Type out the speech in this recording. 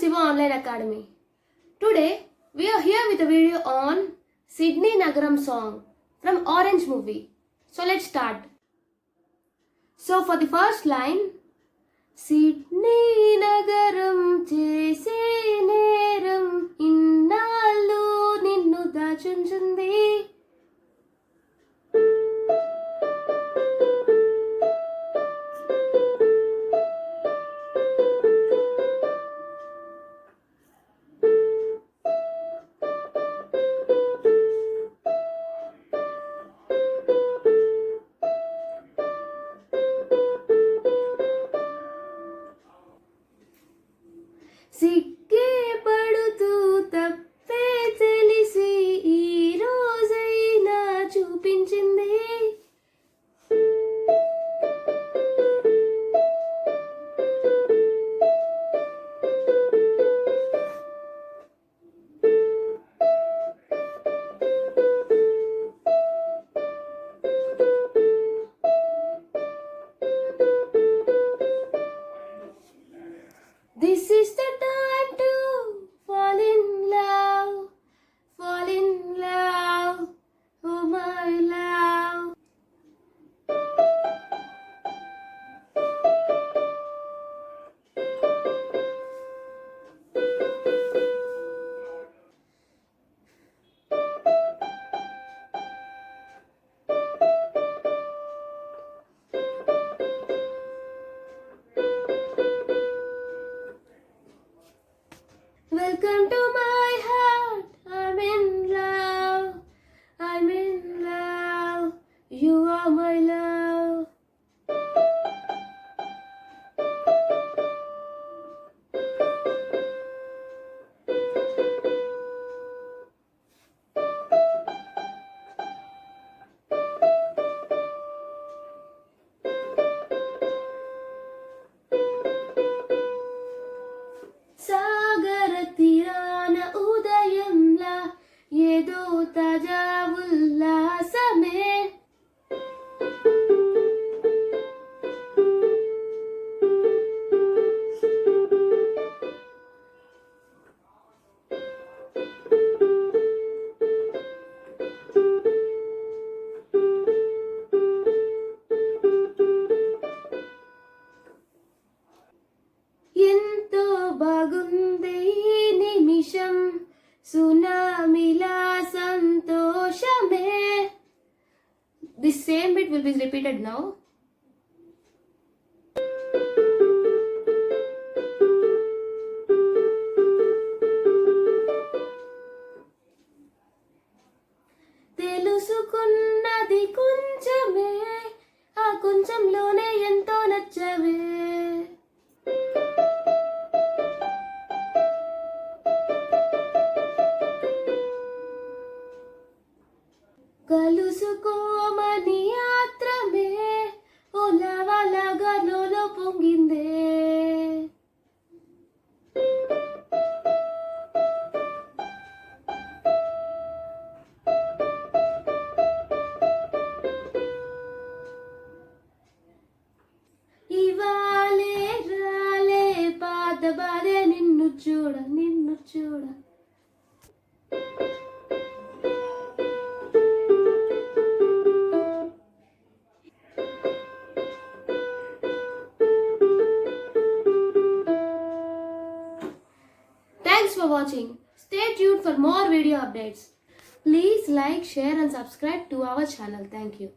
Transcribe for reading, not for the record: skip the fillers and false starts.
Siva Online Academy. Today we are here with a video on Sydney Nagaram song from Orange movie. So let's start. So for the first line, Sydney Nagaram chese neram innallu ninnu dachunchundi. సిగ్గే పడుతూ తప్పే తెలిసి ఈ రోజైనా చూపించింది. This is the time to fall in love, oh my love. Welcome to my heart, I'm in love, you are my love. సాగర తీరాన ఉదయంలా ఏదో తాజా ఉల్లాసమే. ఎంతో బాగుంది ఈ నిమిషం సునామిలా సంతోషమే. This same bit will be repeated now. తెలుసుకున్నది కొంచెమే, ఆ కొంచెంలోనే ఎంతో నచ్చవే. కలుసుకోమని ఆత్రమే ఓ లవలగా లోలో పొంగిందే. ఇవాళే రాలే పాత బాధే నిన్ను చూడ. Thanks for watching. Stay tuned for more video updates. Please like, share and subscribe to our channel. Thank you.